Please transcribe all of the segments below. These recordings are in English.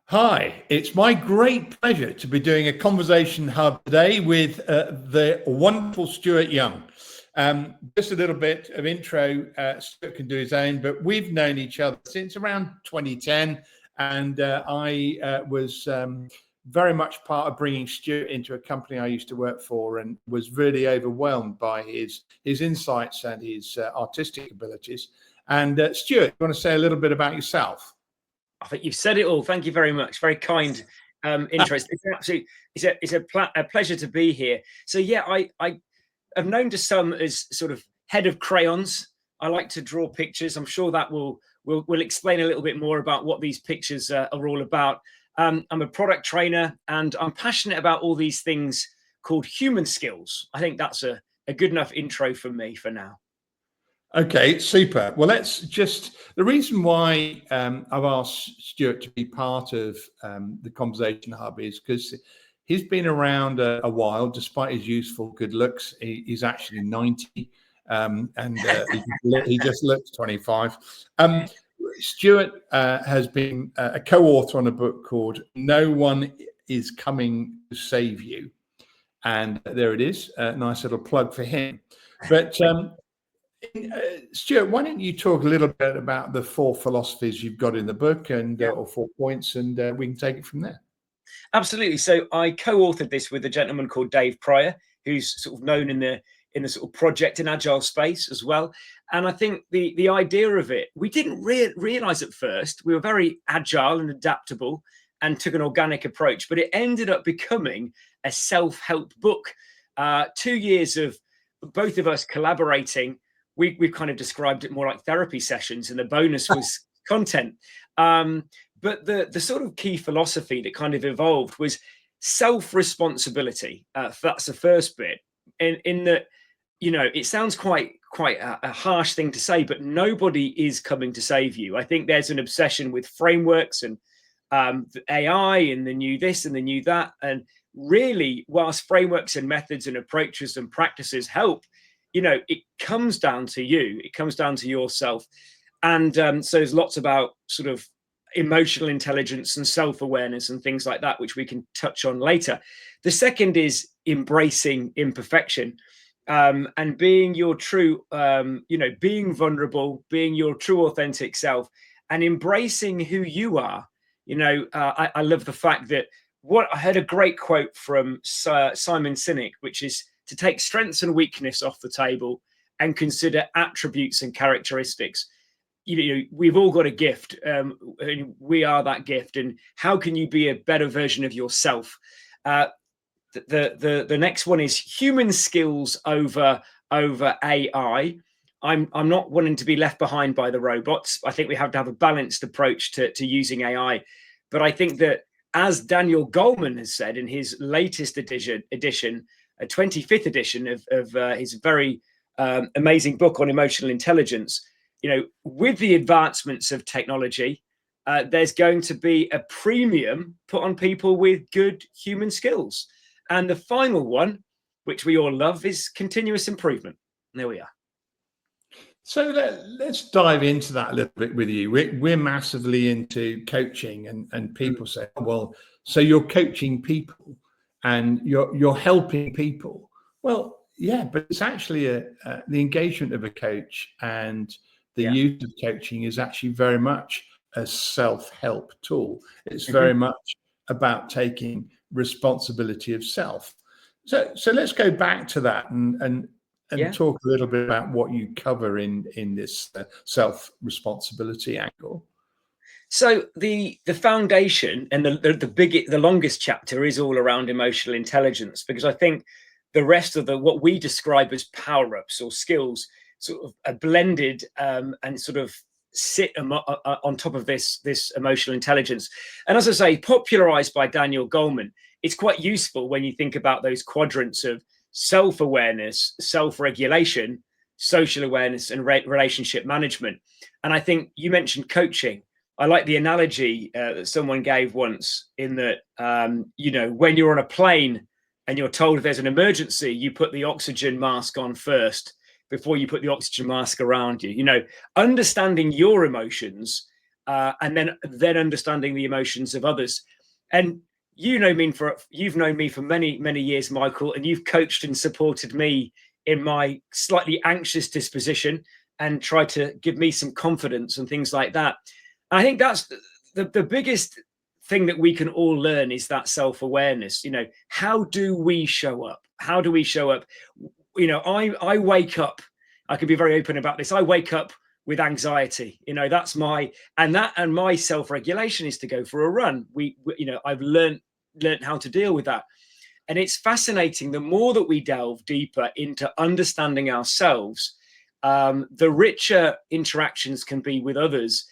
Hi, it's my great pleasure to be doing a conversation hub today with the wonderful Stuart Young. Just a little bit of intro, Stuart can do his own, but we've known each other since around 2010, and I was very much part of bringing Stuart into a company I used to work for, and was really overwhelmed by his insights and his artistic abilities. And Stuart, you want to say a little bit about yourself? I think you've said it all. Thank you very much. Very kind intro. It's a pleasure to be here. So yeah, I am known to some as sort of head of crayons. I like to draw pictures. I'm sure that will explain a little bit more about what these pictures are all about. I'm a product trainer, and I'm passionate about all these things called human skills. I think that's a good enough intro for me for now. Okay, super. Well, the reason why I've asked Stuart to be part of the Conversation Hub is because he's been around a while, despite his youthful good looks. He's actually 90, and he just looks 25. Stuart has been a co-author on a book called No One Is Coming to Save You. And there it is, a nice little plug for him. But Stuart, why don't you talk a little bit about the four philosophies you've got in the book, and or 4 points, and we can take it from there. Absolutely. So I co-authored this with a gentleman called Dave Pryor, who's sort of known in the sort of project and agile space as well. And I think the idea of it, we didn't realize at first. We were very agile and adaptable and took an organic approach, but it ended up becoming a self-help book. 2 years of both of us collaborating. We've kind of described it more like therapy sessions, and the bonus was content. But the sort of key philosophy that kind of evolved was self-responsibility. That's the first bit. In that, it sounds quite a harsh thing to say, but nobody is coming to save you. I think there's an obsession with frameworks and AI and the new this and the new that. And really, whilst frameworks and methods and approaches and practices help, it comes down to you. It comes down to yourself. And so there's lots about sort of emotional intelligence and self-awareness and things like that, which we can touch on later. The second is embracing imperfection, and being your true, being vulnerable, being your true authentic self, and embracing who you are. I love the fact that I heard a great quote from Simon Sinek, which is to take strengths and weakness off the table and consider attributes and characteristics. We've all got a gift. We are that gift. And how can you be a better version of yourself? The next one is human skills over AI. I'm not wanting to be left behind by the robots. I think we have to have a balanced approach to using AI. But I think that, as Daniel Goleman has said in his latest edition, a 25th edition of his very amazing book on emotional intelligence, with the advancements of technology, there's going to be a premium put on people with good human skills. And the final one, which we all love, is continuous improvement. There we are. So let's dive into that a little bit with you. We're massively into coaching, and people say, well, so you're coaching people and you're helping people. Well, yeah, but it's actually the engagement of a coach and the use of coaching is actually very much a self-help tool. It's very much about taking responsibility of self. So let's go back to that and talk a little bit about what you cover in this self-responsibility angle. So the foundation and the longest chapter is all around emotional intelligence, because I think the rest of what we describe as power-ups or skills sort of are blended and sort of sit on top of this emotional intelligence. And as I say, popularized by Daniel Goleman, it's quite useful when you think about those quadrants of self-awareness, self-regulation, social awareness, and relationship management. And I think you mentioned coaching. I like the analogy that someone gave once, in that, when you're on a plane and you're told if there's an emergency, you put the oxygen mask on first before you put the oxygen mask around you. Understanding your emotions and then understanding the emotions of others. And you've known me for many years, Michael, and you've coached and supported me in my slightly anxious disposition and tried to give me some confidence and things like that. And I think that's the biggest thing that we can all learn, is that self-awareness. How do we show up? How do we show up? I wake up, I can be very open about this. I wake up with anxiety. That's my self-regulation is to go for a run. I've learned how to deal with that. And it's fascinating. The more that we delve deeper into understanding ourselves, the richer interactions can be with others.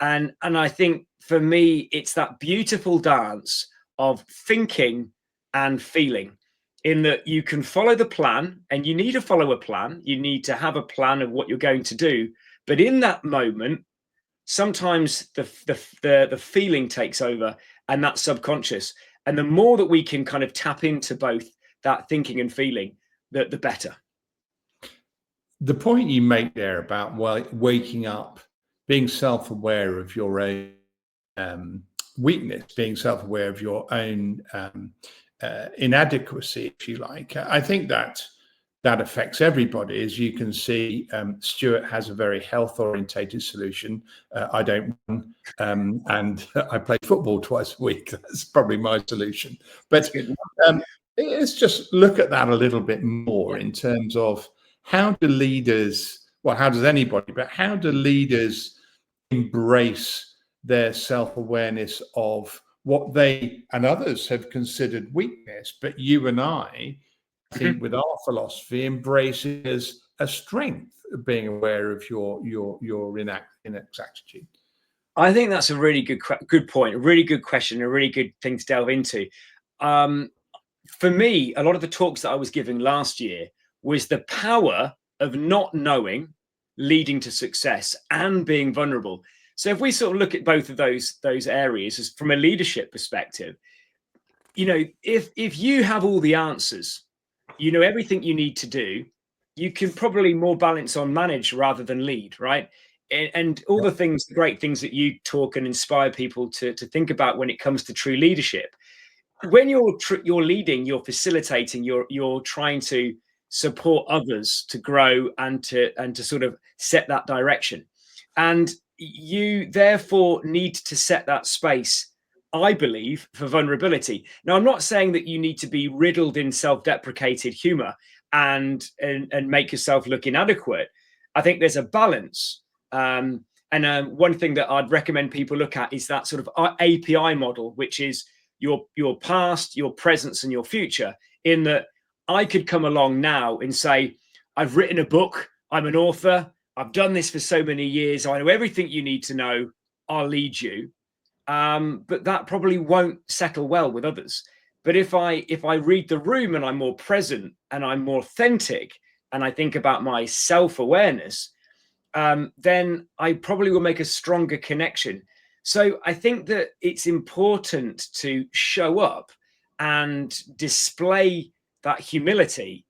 And I think for me, it's that beautiful dance of thinking and feeling, in that you can follow the plan, and you need to follow a plan. You need to have a plan of what you're going to do. But in that moment, sometimes the feeling takes over, and that's subconscious. And the more that we can kind of tap into both that thinking and feeling, the better. The point you make there about waking up, being self-aware of your own weakness, being self-aware of your own inadequacy, if you like, I think that affects everybody. As you can see, Stuart has a very health-orientated solution. I don't run, and I play football twice a week. That's probably my solution. But let's just look at that a little bit more in terms of how do leaders, well, how does anybody, but how do leaders embrace their self-awareness of what they and others have considered weakness, but you and I think with our philosophy embrace it as a strength, of being aware of your inexactitude? I think that's a really good point, a really good question, a really good thing to delve into. For me, a lot of the talks that I was giving last year was the power of not knowing leading to success and being vulnerable. So if we sort of look at both of those areas as from a leadership perspective, if you have all the answers, everything you need to do, you can probably more balance on manage rather than lead, right? And all the great things that you talk and inspire people to think about when it comes to true leadership. When you're leading, you're facilitating, you're trying to support others to grow and to sort of set that direction. And you therefore need to set that space, I believe, for vulnerability. Now, I'm not saying that you need to be riddled in self-deprecated humor and make yourself look inadequate. I think there's a balance. One thing that I'd recommend people look at is that sort of API model, which is your past, your presence, and your future. In that, I could come along now and say, I've written a book, I'm an author, I've done this for so many years, I know everything you need to know, I'll lead you. But that probably won't settle well with others. But if I read the room and I'm more present and I'm more authentic and I think about my self-awareness, then I probably will make a stronger connection. So I think that it's important to show up and display that humility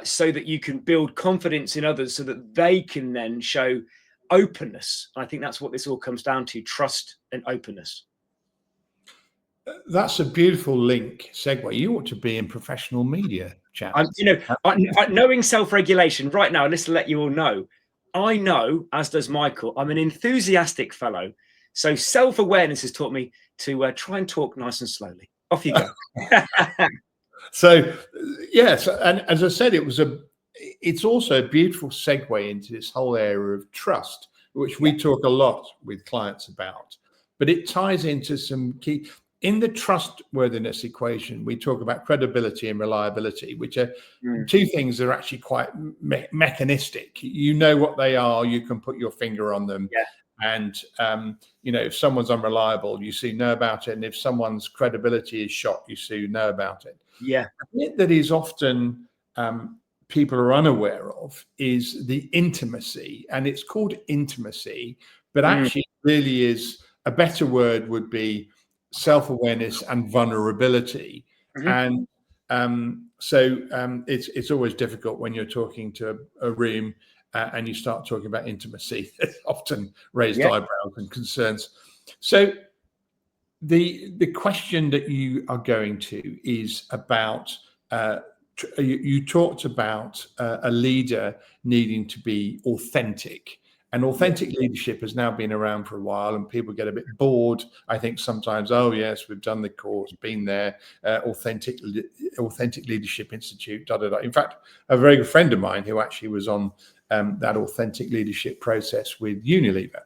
so that you can build confidence in others so that they can then show openness. I think that's what this all comes down to: trust and openness. That's a beautiful segue. You ought to be in professional media, chap. Knowing self-regulation right now, just to let you all know, I know, as does Michael, I'm an enthusiastic fellow. So self-awareness has taught me to try and talk nice and slowly. Off you go. So, yes, and as I said, it's also a beautiful segue into this whole area of trust, which we talk a lot with clients about. But it ties into some key. In the trustworthiness equation, we talk about credibility and reliability, which are two things that are actually quite mechanistic. You know what they are, you can put your finger on them. Yeah. And, if someone's unreliable, you soon know about it. And if someone's credibility is shot, you soon know about it. Yeah. The bit that is often people are unaware of is the intimacy. And it's called intimacy, but actually really is, a better word would be self-awareness and vulnerability. And so it's always difficult when you're talking to a room and you start talking about intimacy, often raised Yeah. eyebrows and concerns. So the question that you are going to is about, you talked about a leader needing to be authentic. And authentic leadership has now been around for a while, and people get a bit bored. I think sometimes, oh yes, we've done the course, been there, authentic leadership institute, da da da. In fact, a very good friend of mine who actually was on that authentic leadership process with Unilever,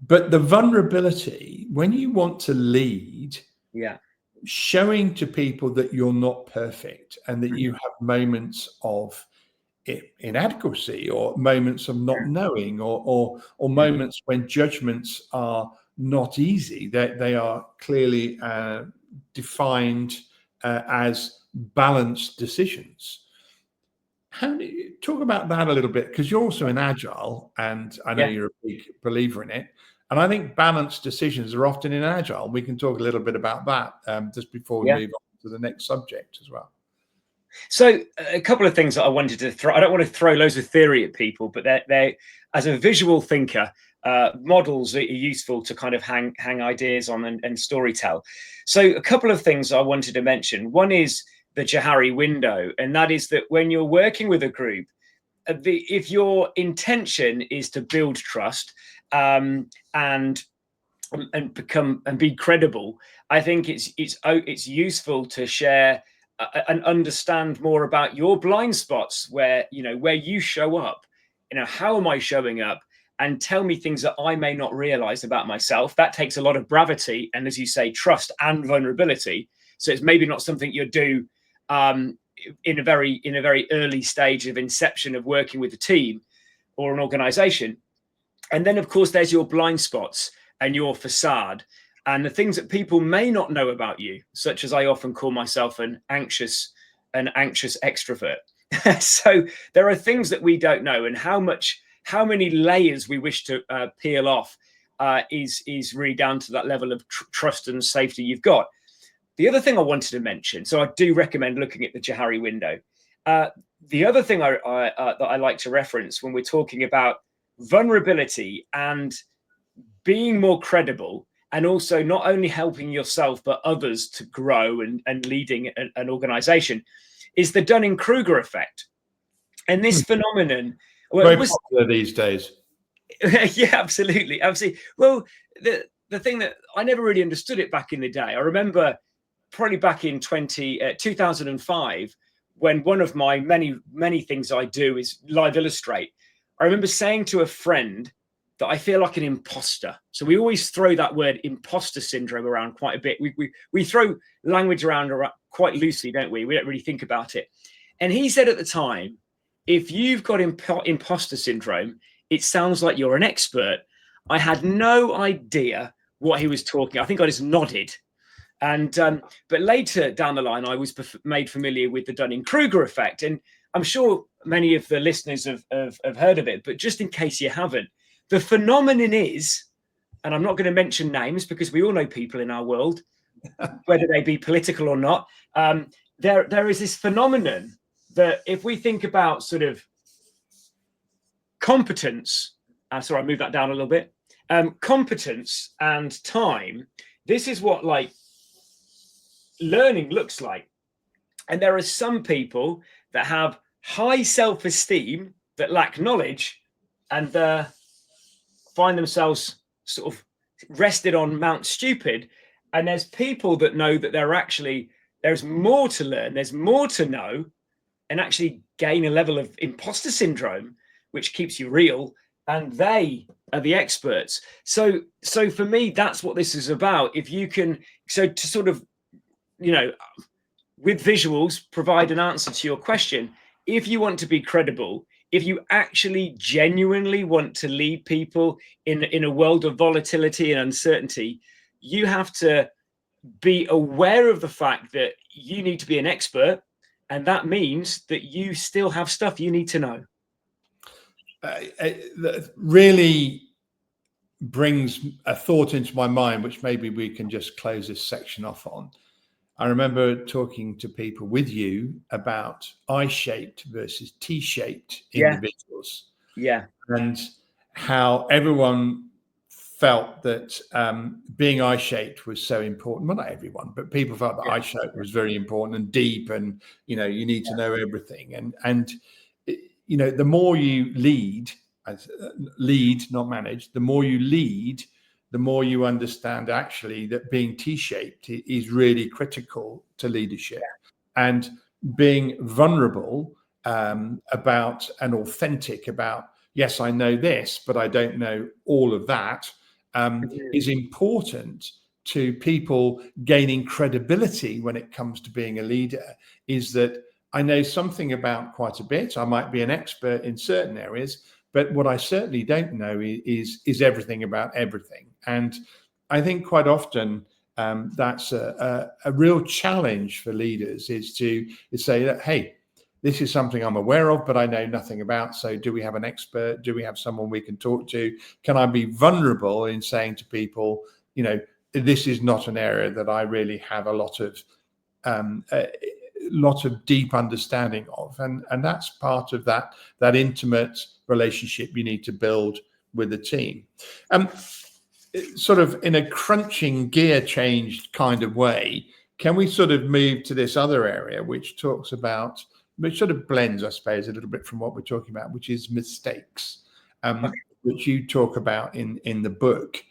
but the vulnerability when you want to lead, showing to people that you're not perfect and that you have moments of inadequacy or moments of not knowing or moments when judgments are not easy. They are clearly defined as balanced decisions. How do you talk about that a little bit? Because you're also in Agile, and I know you're a big believer in it. And I think balanced decisions are often in Agile. We can talk a little bit about that just before we move on to the next subject as well. So a couple of things that I wanted to throw. I don't want to throw loads of theory at people, but they as a visual thinker, models are useful to kind of hang ideas on and storytell. So a couple of things I wanted to mention. One is the Johari window, and that is that when you're working with a group, if your intention is to build trust and become and be credible, I think it's useful to share and understand more about your blind spots, where you show up. How am I showing up? And tell me things that I may not realize about myself. That takes a lot of bravery and, as you say, trust and vulnerability. So it's maybe not something you do in a very early stage of inception of working with a team or an organization. And then, of course, there's your blind spots and your facade and the things that people may not know about you, such as I often call myself an anxious extrovert. So there are things that we don't know, and how many layers we wish to peel off is really down to that level of trust and safety you've got. The other thing I wanted to mention, so I do recommend looking at the Johari window. The other thing that I like to reference when we're talking about vulnerability and being more credible, and also not only helping yourself but others to grow and leading an organization, is the Dunning-Kruger effect. And this phenomenon, very popular these days. Yeah, absolutely. Well, the thing that I never really understood it back in the day, I remember probably back in 2005, when one of my many things I do is live illustrate. I remember saying to a friend that I feel like an imposter. So we always throw that word imposter syndrome around quite a bit. We throw language around quite loosely, don't we? We don't really think about it. And he said at the time, if you've got imposter syndrome, it sounds like you're an expert. I had no idea what he was talking. I think I just nodded. And but later down the line, I was made familiar with the Dunning-Kruger effect. And I'm sure many of the listeners have heard of it, but just in case you haven't, the phenomenon is, and I'm not going to mention names because we all know people in our world, whether they be political or not, there is this phenomenon that if we think about sort of competence, sorry, I moved that down a little bit, competence and time, this is what like learning looks like. And there are some people that have high self-esteem that lack knowledge and find themselves sort of rested on Mount Stupid. And there's people that know that there's more to learn, there's more to know, and actually gain a level of imposter syndrome, which keeps you real. And they are the experts. So for me, that's what this is about. If you can, so to sort of, with visuals, provide an answer to your question. If you want to be credible, if you actually genuinely want to lead people in a world of volatility and uncertainty, you have to be aware of the fact that you need to be an expert. And that means that you still have stuff you need to know. That really brings a thought into my mind, which maybe we can just close this section off on. I remember talking to people with you about I-shaped versus T-shaped Yeah. individuals, Yeah. and how everyone felt that being I-shaped was so important. Well, not everyone, but people felt that Yeah. I-shaped was very important and deep, and you need to know everything. And the more you lead, not manage, the more you lead, the more you understand actually that being T-shaped is really critical to leadership, and being vulnerable about and authentic about, yes, I know this, but I don't know all of that, is important to people gaining credibility when it comes to being a leader. Is that I know something about quite a bit. I might be an expert in certain areas, but what I certainly don't know is everything about everything. And I think quite often that's a real challenge for leaders, is to say that, hey, this is something I'm aware of, but I know nothing about. So do we have an expert? Do we have someone we can talk to? Can I be vulnerable in saying to people, this is not an area that I really have a lot of deep understanding of, and that's part of that intimate relationship you need to build with the team. Sort of in a crunching gear changed kind of way, can we sort of move to this other area which sort of blends, I suppose, a little bit from what we're talking about, which is mistakes, which you talk about in the book.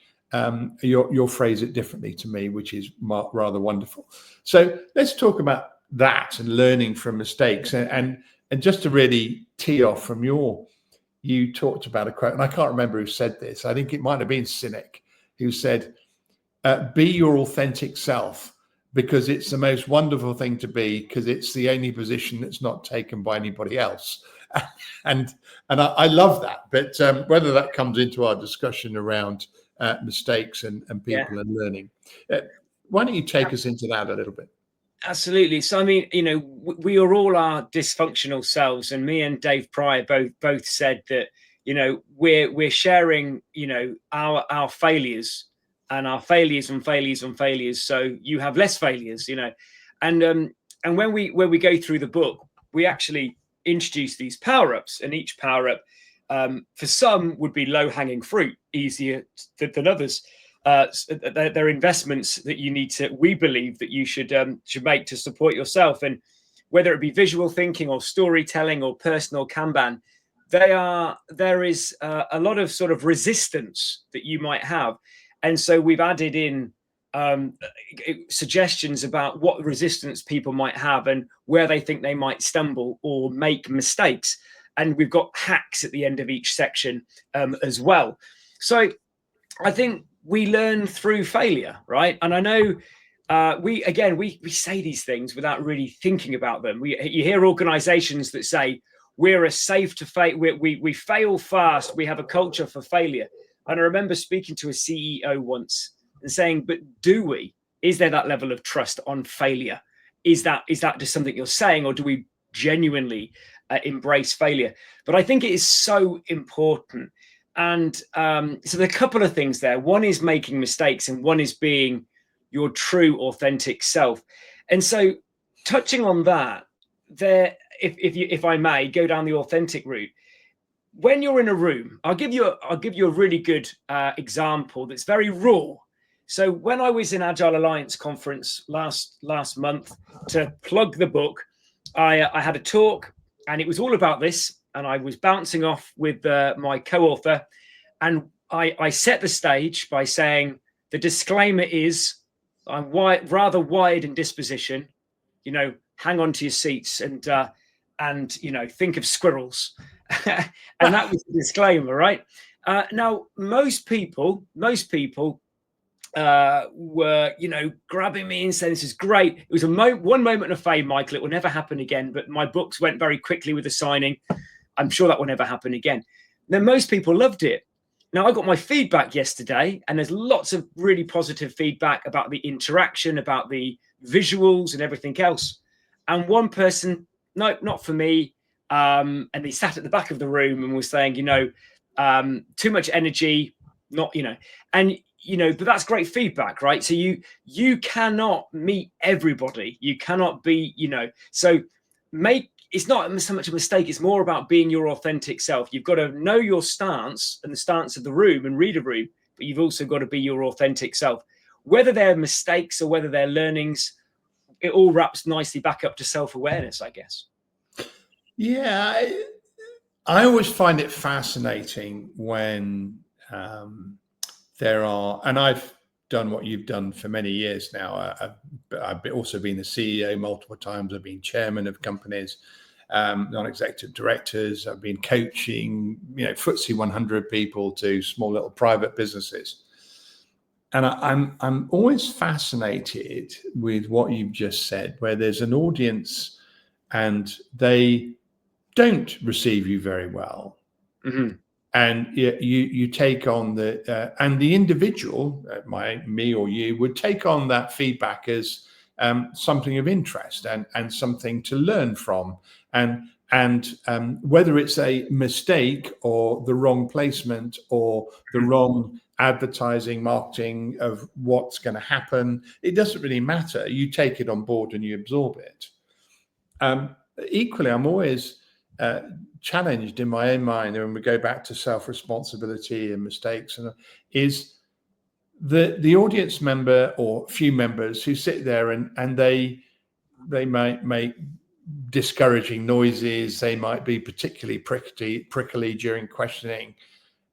You'll phrase it differently to me, which is rather wonderful. So let's talk about that and learning from mistakes. And just to really tee off from you talked about a quote, and I can't remember who said this. I think it might have been Cynic, who said, be your authentic self, because it's the most wonderful thing to be, because it's the only position that's not taken by anybody else. and I love that. But whether that comes into our discussion around mistakes and people and learning, why don't you take us into that a little bit? Absolutely. So, I mean, we are all our dysfunctional selves, and me and Dave Pryor both said that, we're sharing, our failures, and our failures and failures and failures. So you have less failures, and when we go through the book, we actually introduce these power ups, and each power up, for some, would be low hanging fruit, easier than others. They're investments that we believe that you should make to support yourself, and whether it be visual thinking or storytelling or personal Kanban, there is a lot of sort of resistance that you might have, and so we've added in suggestions about what resistance people might have and where they think they might stumble or make mistakes, and we've got hacks at the end of each section as well. So I think we learn through failure, right? And I know we say these things without really thinking about them. You hear organizations that say we're a safe to fail, we fail fast, we have a culture for failure. And I remember speaking to a CEO once and saying, but do we? Is there that level of trust on failure? Is that just something you're saying, or do we genuinely embrace failure? But I think it is so important. And so there are a couple of things there. One is making mistakes, and one is being your true, authentic self. And so, touching on that, if I may go down the authentic route, when you're in a room, I'll give you a really good example that's very raw. So when I was in Agile Alliance conference last month to plug the book, I had a talk, and it was all about this. And I was bouncing off with my co-author, and I set the stage by saying the disclaimer is I'm rather wide in disposition. Hang on to your seats and think of squirrels, and that was the disclaimer, right? Now most people were grabbing me and saying, this is great. It was one moment of fame, Michael. It will never happen again. But my books went very quickly with the signing. I'm sure that will never happen again. Then most people loved it. Now I got my feedback yesterday, and there's lots of really positive feedback about the interaction, about the visuals and everything else. And one person, no, not for me. And he sat at the back of the room and was saying, too much energy, not, and but that's great feedback, right? So you cannot meet everybody. You cannot be, so it's not so much a mistake. It's more about being your authentic self. You've got to know your stance and the stance of the room and read a room, but you've also got to be your authentic self. Whether they're mistakes or whether they're learnings, it all wraps nicely back up to self-awareness, I guess. Yeah, I always find it fascinating when there are, and I've done what you've done for many years now. I've also been the CEO multiple times. I've been chairman of companies, non-executive directors. I've been coaching, FTSE 100 people to small little private businesses. And I'm always fascinated with what you've just said, where there's an audience and they don't receive you very well. Mm-hmm. And you take on and the individual, me or you, would take on that feedback as something of interest and something to learn from. And whether it's a mistake or the wrong placement or the wrong advertising, marketing of what's going to happen, it doesn't really matter. You take it on board and you absorb it. Equally, I'm always challenged in my own mind, and when we go back to self-responsibility and mistakes, is the audience member or few members who sit there and they might make discouraging noises, they might be particularly prickly during questioning,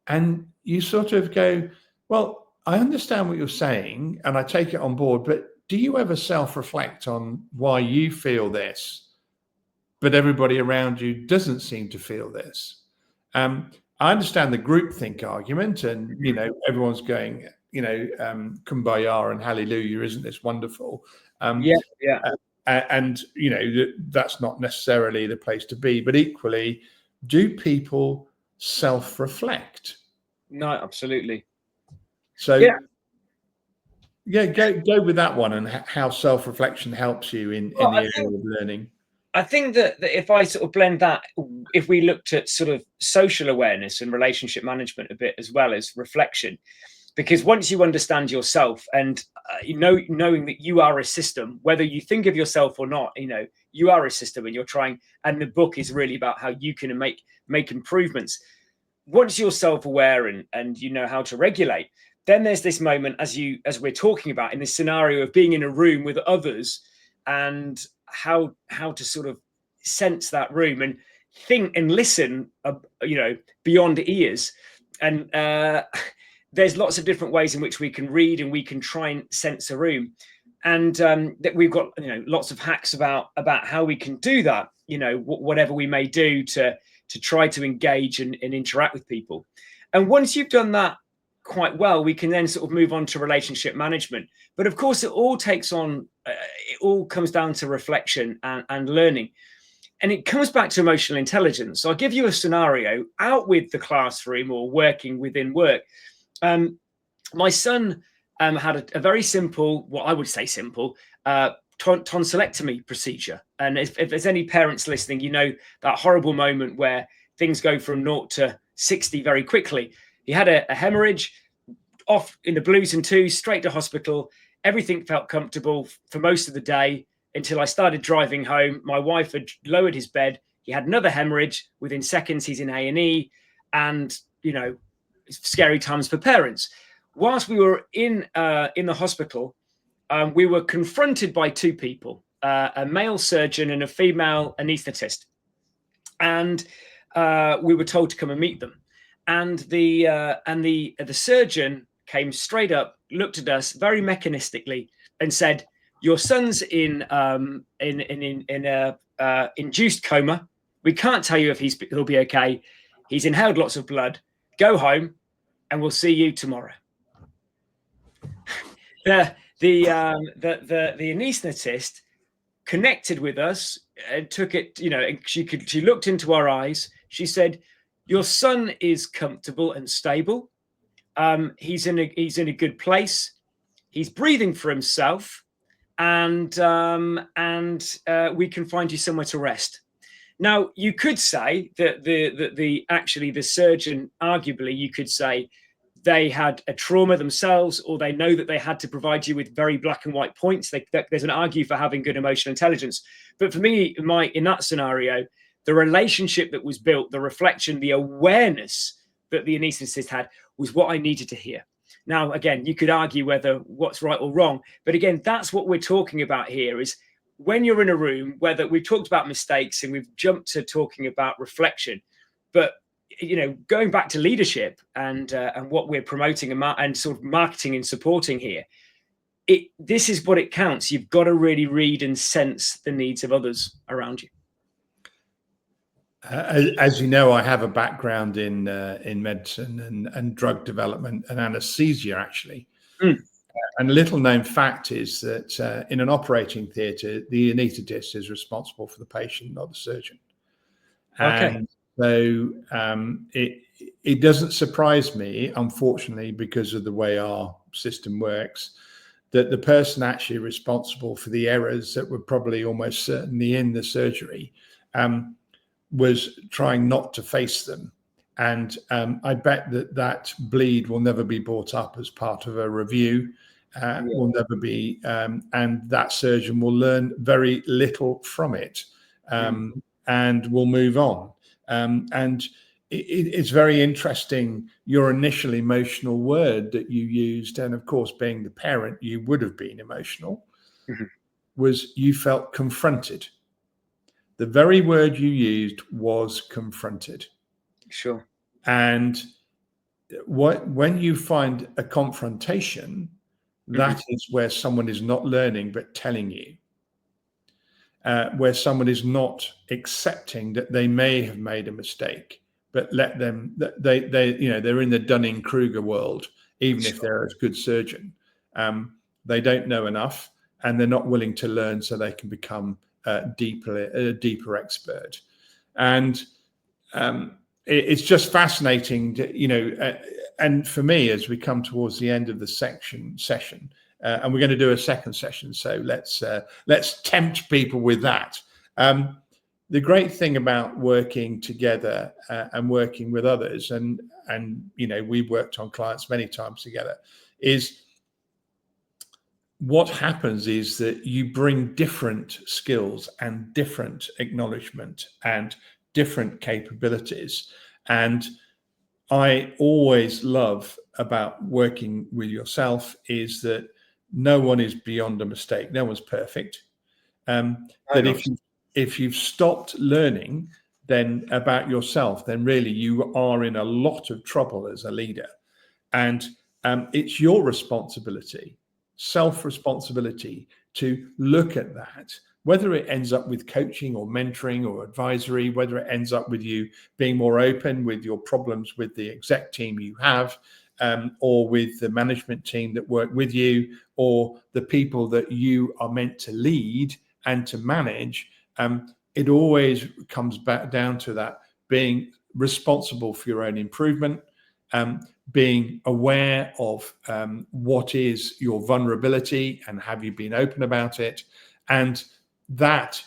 and you sort of go, well, I understand what you're saying and I take it on board, but do you ever self-reflect on why you feel this, but everybody around you doesn't seem to feel this? I understand the groupthink argument, and everyone's going, kumbaya and hallelujah, isn't this wonderful? And that's not necessarily the place to be. But equally, do people self-reflect? No, absolutely. So go with that one, and how self-reflection helps you in the area of learning. I think that if I sort of blend that, if we looked at sort of social awareness and relationship management a bit as well as reflection, because once you understand yourself and knowing that you are a system, whether you think of yourself or not, you are a system and you're trying, and the book is really about how you can make improvements. Once you're self-aware and you know how to regulate, then there's this moment as we're talking about in this scenario of being in a room with others and how to sort of sense that room and think and listen, beyond ears. And there's lots of different ways in which we can read and we can try and sense a room. And that we've got, lots of hacks about how we can do that, whatever we may do to try to engage and interact with people. And once you've done that quite well, we can then sort of move on to relationship management. But of course, it all comes down to reflection and learning. And it comes back to emotional intelligence. So I'll give you a scenario out with the classroom or working within work. My son had a very simple, what I would say simple, tonsillectomy procedure. And if there's any parents listening, that horrible moment where things go from 0 to 60 very quickly. He had a hemorrhage, off in the blues and twos, straight to hospital. Everything felt comfortable for most of the day until I started driving home. My wife had lowered his bed. He had another hemorrhage. Within seconds, he's in A&E, and scary times for parents. Whilst we were in the hospital, we were confronted by two people, a male surgeon and a female anaesthetist, and we were told to come and meet them. And the surgeon came straight up, looked at us very mechanistically, and said, "Your son's in induced coma. We can't tell you if he'll be okay. He's inhaled lots of blood. Go home, and we'll see you tomorrow." The anaesthetist connected with us and took it. She looked into our eyes. She said, "Your son is comfortable and stable. He's in a good place. He's breathing for himself, and we can find you somewhere to rest." Now, you could say that the surgeon, arguably, you could say, they had a trauma themselves, or they know that they had to provide you with very black and white points. There's an argue for having good emotional intelligence. But for me, in that scenario, the relationship that was built, the reflection, the awareness that the anaesthetist had was what I needed to hear. Now, again, you could argue whether what's right or wrong, but again, that's what we're talking about here is when you're in a room, whether we've talked about mistakes and we've jumped to talking about reflection, but going back to leadership and what we're promoting and sort of marketing and supporting here, this is what it counts. You've got to really read and sense the needs of others around you. As you know, I have a background in medicine and drug development and anesthesia, actually. And a little known fact is that in an operating theatre, the anaesthetist is responsible for the patient, not the surgeon. Okay. And so it doesn't surprise me, unfortunately, because of the way our system works, that the person actually responsible for the errors that were probably almost certainly in the surgery was trying not to face them. And I bet that bleed will never be brought up as part of a review, will never be, and that surgeon will learn very little from it and will move on. And it's very interesting, your initial emotional word that you used, and of course, being the parent, you would have been emotional, was you felt confronted. The very word you used was confronted. Sure. And when you find a confrontation, that is where someone is not learning but telling you, where someone is not accepting that they may have made a mistake, but let them, they're in the Dunning-Kruger world, even if they're a good surgeon. They don't know enough and they're not willing to learn so they can become a deeper expert. And it's just fascinating to, and for me, as we come towards the end of the session, and we're going to do a second session, so let's tempt people with that. The great thing about working together and working with others, and we've worked on clients many times together, is what happens is that you bring different skills and different acknowledgement and different capabilities. And I always love about working with yourself is that no one is beyond a mistake. No one's perfect. That if you've stopped learning then about yourself, then really you are in a lot of trouble as a leader. And it's your responsibility, self-responsibility, to look at that, whether it ends up with coaching or mentoring or advisory, whether it ends up with you being more open with your problems with the exec team you have, or with the management team that work with you, or the people that you are meant to lead and to manage. It always comes back down to that, being responsible for your own improvement, being aware of what is your vulnerability and have you been open about it. And that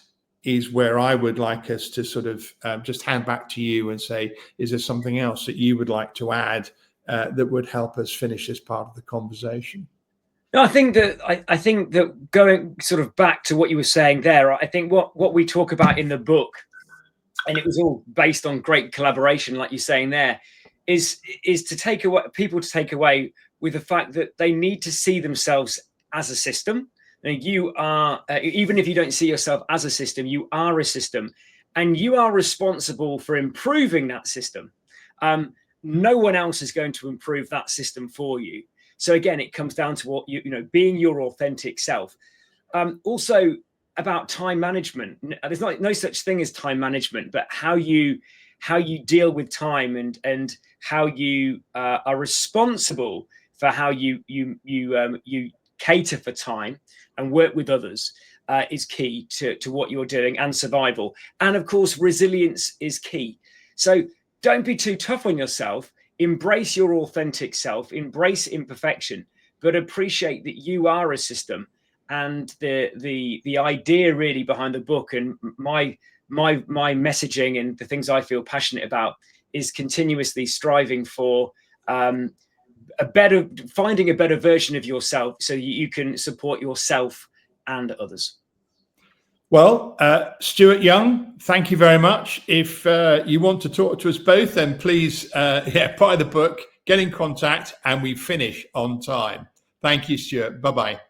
is where I would like us to sort of just hand back to you and say, is there something else that you would like to add that would help us finish this part of the conversation? No, I think that going sort of back to what you were saying there, I think what we talk about in the book, and it was all based on great collaboration, like you're saying there, is to take away with the fact that they need to see themselves as a system. And you are, even if you don't see yourself as a system, you are a system, and you are responsible for improving that system. No one else is going to improve that system for you. So again, it comes down to what being your authentic self. Also about time management. There's no such thing as time management, but how you deal with time and how you are responsible for how you cater for time and work with others is key to what you're doing, and survival. And of course, resilience is key. So don't be too tough on yourself. Embrace your authentic self, embrace imperfection, but appreciate that you are a system. And the idea really behind the book and my messaging and the things I feel passionate about is continuously striving for finding a better version of yourself so you can support yourself and others. Well, Stuart Young, thank you very much. If you want to talk to us both, then please, buy the book, get in contact, and we finish on time. Thank you, Stuart. Bye-bye.